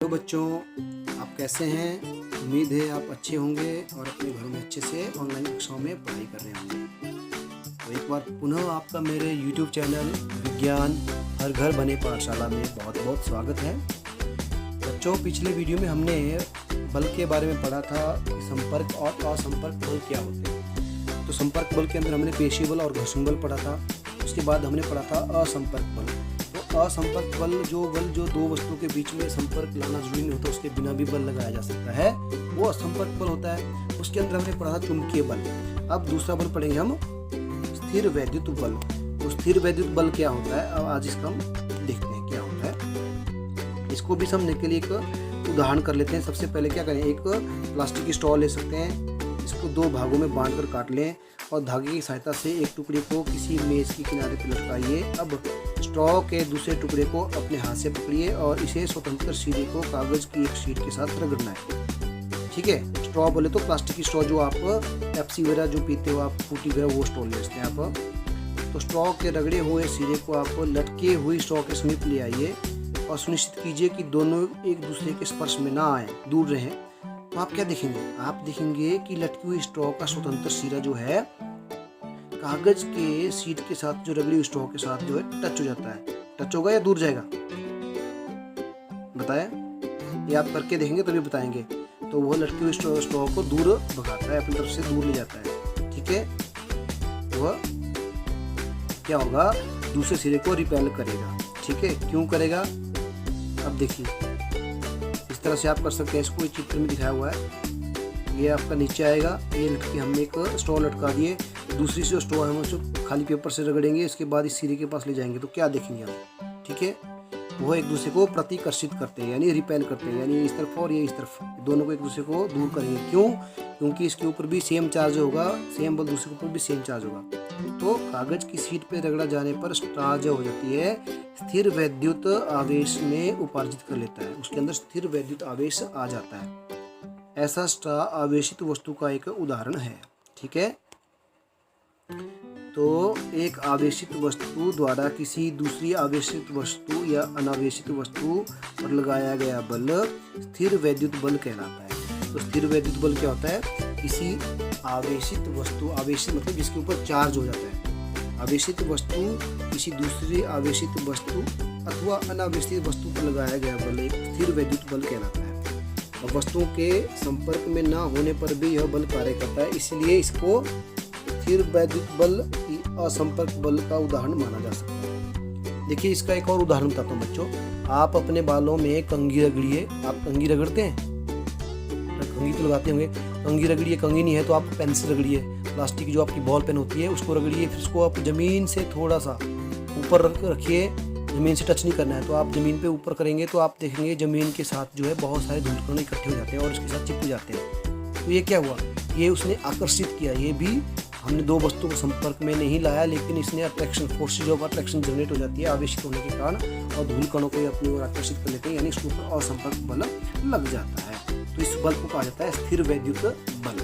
तो बच्चों, आप कैसे हैं? उम्मीद है आप अच्छे होंगे और अपने घरों में अच्छे से ऑनलाइन कक्षाओं में पढ़ाई कर रहे होंगे। तो एक बार पुनः आपका मेरे YouTube चैनल विज्ञान हर घर बने पाठशाला में बहुत बहुत स्वागत है। बच्चों, पिछले वीडियो में हमने बल के बारे में पढ़ा था कि संपर्क और असंपर्क बल क्या होते हैं। तो संपर्क बल के अंदर हमने पेशीय बल और घर्षण बल पढ़ा था। उसके बाद हमने पढ़ा था असंपर्क बल। तो असंपर्क बल जो दो वस्तुओं के बीच में संपर्क लाना जरूरी नहीं होता, उसके बिना भी बल लगाया जा सकता है, वो असंपर्क बल होता है। उसके अंदर हमने पढ़ा था चुंबकीय बल। अब दूसरा बल पढ़ेंगे हम, स्थिर वैद्युत बल। तो स्थिर वैद्युत बल क्या होता है, अब आज इसका हम देखते हैं क्या होता है। इसको भी समझने के लिए एक उदाहरण कर लेते हैं। सबसे पहले क्या करें, एक प्लास्टिक की स्ट्रॉ ले सकते हैं, इसको दो भागों में बांटकर काट लें और धागे की सहायता से एक टुकड़े को किसी मेज के किनारे पर लटकाइए। अब स्ट्रॉ के दूसरे टुकड़े को अपने हाथ से पकड़िए और इसे स्वतंत्र सिरे को कागज की एक शीट के साथ रगड़ना है। ठीक है, स्ट्रॉ बोले तो प्लास्टिक की स्ट्रॉ, जो आप पेप्सी वगैरह जो पीते हो, आप फ्रूटी वगैरह, वो स्ट्रॉ ले सकते हैं आप। तो स्ट्रॉ के रगड़े हुए सिरे को आप लटके हुई स्ट्रॉ के समीप ले आइए और सुनिश्चित कीजिए कि दोनों एक दूसरे के स्पर्श में ना आए, दूर रहें। तो आप क्या देखेंगे, आप देखेंगे कि लटकी हुई स्ट्रॉ का स्वतंत्र सिरा जो है कागज के शीट के साथ, जो रगड़ी हुई स्ट्रॉ के साथ जो है टच हो जाता है। टच होगा या दूर जाएगा, बताएं? ये आप करके देखेंगे तभी बताएंगे। तो वो लटकी हुई स्ट्रॉ को दूर भगाता है, अपनी तरफ से दूर ले जाता है। ठीक है, वह क्या होगा, दूसरे सिरे को रिपेल करेगा। ठीक है, क्यों करेगा, अब देखिए इस तरह से आप कर सकते हैं। इसको चित्र में दिखाया हुआ है, ये आपका नीचे आएगा, ये लटके हमने एक स्ट्रॉ लटका दिए, दूसरी से स्ट्रॉ हम उसको खाली पेपर से रगड़ेंगे, इसके बाद इस सिरे के पास ले जाएंगे। तो क्या देखेंगे हम, ठीक है, वो एक दूसरे को प्रतिकर्षित करते हैं, यानी रिपेल करते हैं, यानी इस तरफ और ये इस तरफ, दोनों को एक दूसरे को दूर करेंगे। क्यों? क्योंकि इसके ऊपर भी सेम चार्ज होगा, सेम बल दूसरे के ऊपर भी सेम चार्ज होगा। तो कागज की शीट पे रगड़ा जाने पर स्ट्रॉ जो हो जाती है स्थिर वैद्युत आवेश में उपार्जित कर लेता है, उसके अंदर स्थिर वैद्युत आवेश आ जाता है। ऐसा स्ट्रॉ आवेशित वस्तु का एक उदाहरण है। ठीक है, तो एक आवेशित वस्तु द्वारा किसी दूसरी आवेशित वस्तु या अनावेशित वस्तु पर लगाया गया बल स्थिर वैद्युत बल कहलाता है। तो स्थिर वैद्युत बल क्या होता है, किसी आवेशित वस्तु, आवेशित मतलब जिसके ऊपर चार्ज हो जाता है, आवेशित वस्तु किसी दूसरी आवेशित वस्तु अथवा अनावेशित वस्तु पर लगाया गया बल एक स्थिर वैद्युत बल कहलाता है। और वस्तुओं के संपर्क में ना होने पर भी यह बल कार्य करता है, इसलिए इसको स्थिर वैद्युत बल असंपर्क बल का उदाहरण माना जा सकता है। देखिए, इसका एक और उदाहरण बताता हूँ बच्चों। आप अपने बालों में कंघी रगड़िए। आप कंघी रगड़ते हैं, कंघी तो लगाते होंगे, कंघी रगड़िए। कंघी नहीं है तो आप पेंसिल रगड़िए, प्लास्टिक की जो आपकी बॉल पेन होती है उसको रगड़िए। फिर उसको आप जमीन से थोड़ा सा ऊपर रखिए, जमीन से टच नहीं करना है। तो आप जमीन पे ऊपर करेंगे तो आप देखेंगे जमीन के साथ जो है बहुत सारे धूल कण इकट्ठे हो जाते हैं और उसके साथ चिपक जाते हैं। तो ये क्या हुआ, ये उसने आकर्षित किया। ये भी हमने दो वस्तुओं को संपर्क में नहीं लाया, लेकिन इसने attraction, force of attraction generate हो जाती है आवेशित होने के कारण, और धूल कणों को अपनी ओर आकर्षित कर लेते हैं, यानी इसके ऊपर असंपर्क बल लग जाता है। तो इस बल को कहा जाता है स्थिर वैद्युत बल।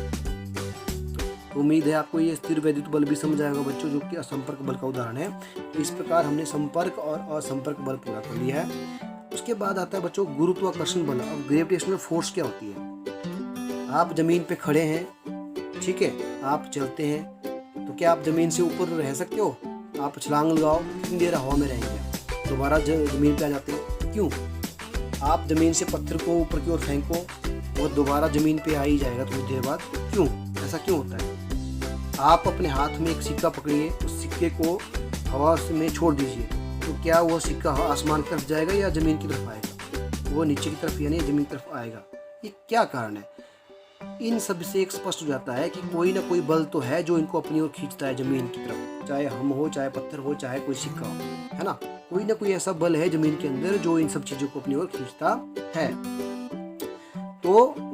तो उम्मीद है आपको ये स्थिर वैद्युत बल भी समझ आएगा बच्चों, जो कि असंपर्क बल का उदाहरण है। तो इस प्रकार हमने संपर्क और असंपर्क बल पूरा कर लिया है। उसके बाद आता है बच्चों गुरुत्वाकर्षण बल। अब ग्रेविटेशनल फोर्स क्या होती है, आप जमीन पे खड़े हैं, ठीक है, आप चलते हैं, तो क्या आप जमीन से ऊपर रह सकते हो? आप छलांग लगाओ, कितनी देर हवा में रहेंगे, दोबारा जमीन पे आ जाते हैं। क्यों? आप जमीन से पत्थर को ऊपर की ओर फेंको, वो दोबारा जमीन पे आ ही जाएगा थोड़ी देर बाद। क्यों? ऐसा क्यों होता है? आप अपने हाथ में एक सिक्का पकड़िए, उस सिक्के को हवा में छोड़ दीजिए, तो क्या वो सिक्का आसमान की तरफ जाएगा या जमीन की तरफ आएगा? वो नीचे की तरफ यानी जमीन की तरफ आएगा। ये क्या कारण है? इन सब से एक स्पष्ट हो जाता है कि कोई ना कोई बल तो है जो इनको अपनी ओर खींचता है जमीन की तरफ, चाहे हम हो, चाहे पत्थर हो, चाहे कोई सिक्का हो, है ना। कोई ना कोई ऐसा बल है जमीन के अंदर जो इन सब चीजों को अपनी ओर खींचता है। तो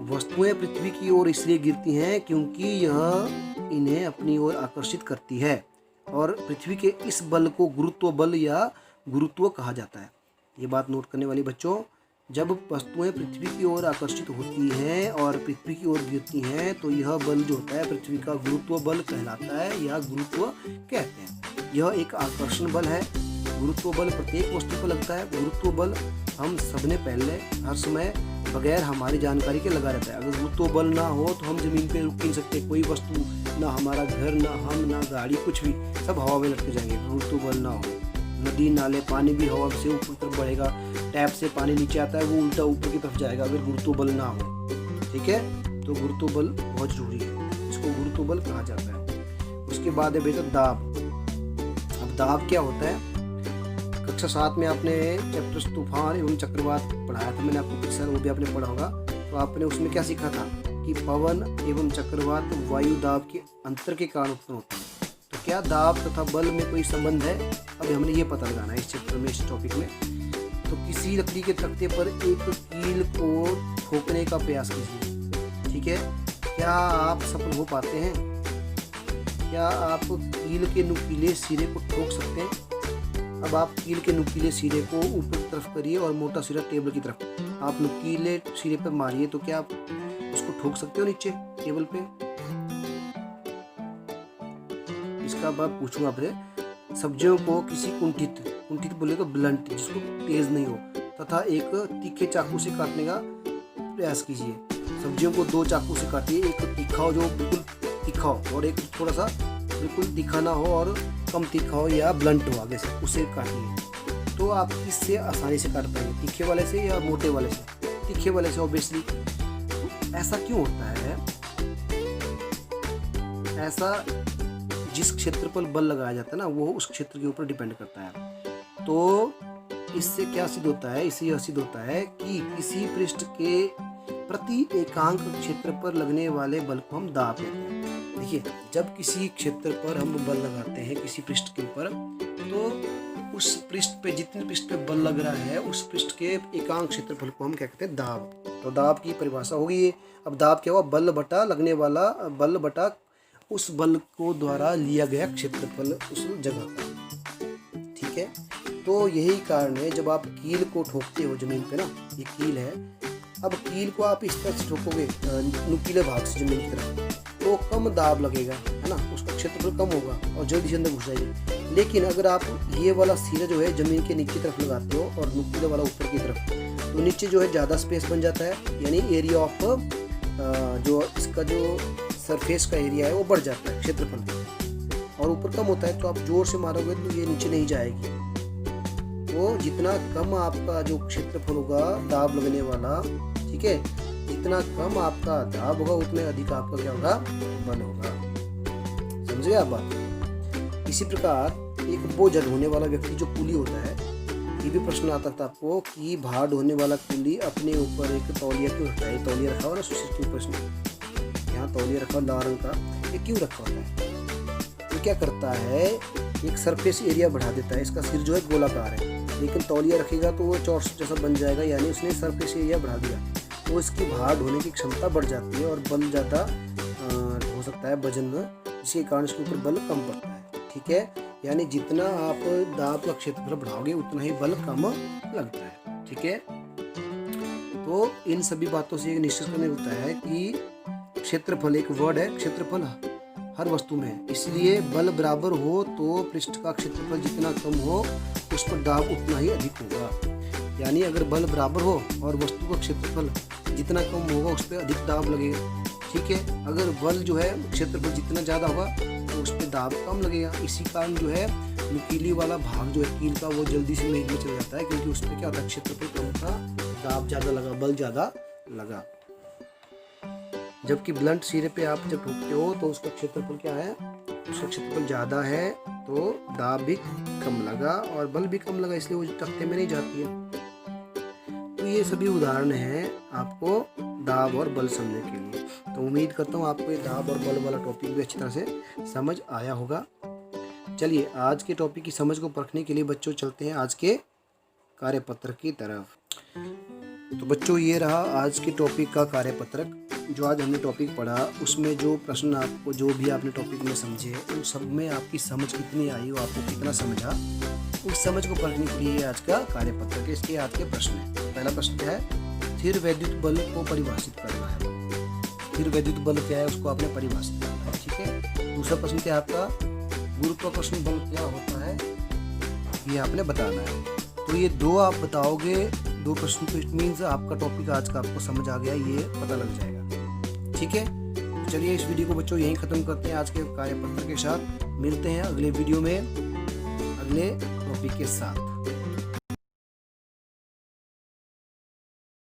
वस्तुएं पृथ्वी की ओर इसलिए गिरती हैं क्योंकि यह इन्हें अपनी ओर आकर्षित करती है, और पृथ्वी के इस बल को गुरुत्व बल या गुरुत्व कहा जाता है। ये बात नोट करने वाली बच्चों, जब वस्तुएं पृथ्वी की ओर आकर्षित होती हैं और पृथ्वी की ओर गिरती हैं, तो यह बल जो होता है पृथ्वी का गुरुत्व बल कहलाता है या गुरुत्व कहते हैं। यह एक आकर्षण बल है। गुरुत्व बल प्रत्येक वस्तु पर लगता है। गुरुत्व बल हम सबने पहले हर समय बगैर हमारी जानकारी के लगा रहता है। अगर गुरुत्व बल ना हो तो हम जमीन पे रुक नहीं सकते, कोई वस्तु ना, हमारा घर ना, हम ना, गाड़ी, कुछ भी सब हवा में लटक जाएंगे गुरुत्व बल ना हो। नदी नाले पानी भी हवा से ऊपर तरफ बढ़ेगा, टैप से पानी नीचे आता है वो उल्टा ऊपर की तरफ जाएगा अगर गुरुत्व बल ना हो। ठीक है, तो गुरुत्व बल बहुत जरूरी है, इसको गुरुत्व बल कहा जाता है। उसके बाद है बेटा दाब। अब दाब क्या होता है? कक्षा 7 में आपने चैप्टर तूफान एवं चक्रवात पढ़ाया था, मैंने आपको पिछले साल, वो भी आपने पढ़ा होगा। तो आपने उसमें क्या सीखा था कि पवन एवं चक्रवात वायु दाब के अंतर के कारण उत्पन्न होते हैं। तो क्या दाब तथा बल में कोई संबंध है? अभी हमने ये पता लगाना है इस चैप्टर में, इस टॉपिक में। तो किसी लकड़ी के तख्ते पर एक कील को ठोकने का प्रयास कीजिए। ठीक है, क्या आप सफल हो पाते हैं? क्या आप कील के नुकीले सिरे को ठोक सकते हैं? अब आप कील के नुकीले सिरे को ऊपर की तरफ करिए और मोटा सिरा टेबल की तरफ। आप नुकीले सिरे पर मारिए तो क्या आप उसको ठोक सकते हो नीचे टेबल पे? इसका बात पूछूंगा आपसे। सब्जियों को किसी कुंठित बोले तो ब्लंट, जिसको तेज नहीं हो, तथा एक तीखे चाकू से काटने का प्रयास कीजिए। सब्जियों को 2 चाकू से काटिए, एक तीखा हो जो बिल्कुल तीखा हो और एक थोड़ा सा बिल्कुल तीखा ना हो और कम तीखा हो या ब्लंट हो आगे से, उसे काटिए। तो आप किससे आसानी से काट पाएंगे, तीखे वाले से या मोटे वाले से? तीखे वाले से ऑब्वियसली। ऐसा क्यों होता है? ऐसा जिस क्षेत्र पर बल लगाया जाता है ना, वो उस क्षेत्र के ऊपर डिपेंड करता है। तो इससे क्या सिद्ध होता है? इससे यह सिद्ध होता है कि किसी पृष्ठ के प्रति एकांक क्षेत्र पर लगने वाले बल को हम दाब कहते हैं। देखिए, जब किसी क्षेत्र पर हम बल लगाते हैं किसी पृष्ठ के ऊपर, तो उस पृष्ठ पे, जितने पृष्ठ पे बल लग रहा है, उस पृष्ठ के एकांक क्षेत्रफल को हम क्या कहते हैं? दाब। तो दाब की परिभाषा होगी ये। अब दाब क्या हुआ? बल बटा लगने वाला बल बटा उस बल को द्वारा लिया गया क्षेत्रफल उस जगह का। ठीक है, तो यही कारण है जब आप कील को ठोकते हो जमीन पे ना, ये कील है, अब कील को आप इस तरह से ठोकोगे नुकीले भाग से जमीन की तरफ, तो कम दाब लगेगा, है ना, उसका क्षेत्रफल कम होगा और जल्दी से अंदर घुस जाएगी। लेकिन अगर आप ये वाला सिरा जो है जमीन के नीचे तरफ लगाते हो और नुकीले वाला ऊपर की तरफ, तो नीचे जो है ज़्यादा स्पेस बन जाता है, यानी एरिया ऑफ जो इसका जो सरफेस का एरिया है वो बढ़ जाता है क्षेत्रफल, और ऊपर कम होता है। तो आप जोर से मारोगे तो ये नीचे नहीं जाएगी। तो जितना कम आपका जो क्षेत्रफल होगा दाब लगने वाला, ठीक है, जितना कम आपका दाब होगा उतने अधिक आपका क्या होगा? बल होगा। समझ गए आप बात? इसी प्रकार एक बोझ ढोने वाला व्यक्ति जो कूली होता है, ये भी प्रश्न आता था आपको कि भार ढोने वाला कूली अपने ऊपर एक तौलिया क्यों रखता है? तौलिया रखा हुआ ना सुशील के ऊपर, यहाँ तौलिया रखा लाल रंग का, ये क्यों रखा होता है? ये क्या करता है? एक सरफेस एरिया बढ़ा देता है। इसका सिर जो है गोलाकार है, लेकिन तौलिया रखेगा तो वो चौरस जैसा बन जाएगा, यानी उसने सरफेस एरिया बढ़ा दिया, तो इसकी भार ढोने की क्षमता बढ़ जाती है और बल ज़्यादा हो सकता है वजन, इसी कारण इसके ऊपर बल कम पड़ता है। ठीक है, यानी जितना आप दाब का क्षेत्रफल बढ़ाओगे उतना ही बल कम लगता है। ठीक है, तो इन सभी बातों से निश्चित करने होता है कि क्षेत्रफल एक वर्ड है, क्षेत्रफल हर वस्तु में है, इसलिए बल बराबर हो तो पृष्ठ का क्षेत्रफल जितना कम हो उस पर दाब उतना ही अधिक होगा। यानी अगर बल बराबर हो और वस्तु का क्षेत्रफल जितना कम होगा उस पर अधिक दाब लगेगा। ठीक है, अगर बल जो है क्षेत्रफल जितना ज़्यादा होगा तो उस पर दाब कम लगेगा। इसी कारण जो है नुकीली वाला भाग जो है कील का वो जल्दी से मेघ में चल जाता है, क्योंकि उस पर क्या होता है? क्षेत्रफल कम था, दाब ज़्यादा लगा, बल ज़्यादा लगा। जबकि ब्लंट सिरे पे आप जब ठोकते हो तो उसका क्षेत्रफल क्या है? उसका क्षेत्रफल ज़्यादा है तो दाब भी कम लगा और बल भी कम लगा, इसलिए वो तख्ते में नहीं जाती है। तो ये सभी उदाहरण हैं आपको दाब और बल समझने के लिए। तो उम्मीद करता हूँ आपको ये दाब और बल वाला टॉपिक भी अच्छी तरह से समझ आया होगा। चलिए आज के टॉपिक की समझ को परखने के लिए बच्चों चलते हैं आज के कार्यपत्र की तरफ। तो बच्चों ये रहा आज के टॉपिक का कार्यपत्रक। जो आज हमने टॉपिक पढ़ा उसमें जो प्रश्न आपको जो भी आपने टॉपिक में समझे उन सब में आपकी समझ कितनी आई, वो आपको कितना समझा, उस समझ को परखने के लिए आज का कार्यपत्रक है। इसके आज के प्रश्न है। पहला प्रश्न क्या है? स्थिर वैद्युत बल को परिभाषित करना है। स्थिर वैद्युत बल क्या है उसको आपने परिभाषित करना है। ठीक है। दूसरा प्रश्न क्या है आपका? गुरुत्वाकर्षण बल क्या होता है? ये आपने बताना है। तो ये 2 आप बताओगे, 2 प्रश्न, तो इट मीन्स आपका टॉपिक आज का आपको समझ आ गया, ये पता लग जाएगा। ठीक है, तो चलिए इस वीडियो को बच्चों यहीं ख़त्म करते हैं आज के कार्यपत्र के साथ। मिलते हैं अगले वीडियो में अगले टॉपिक के साथ।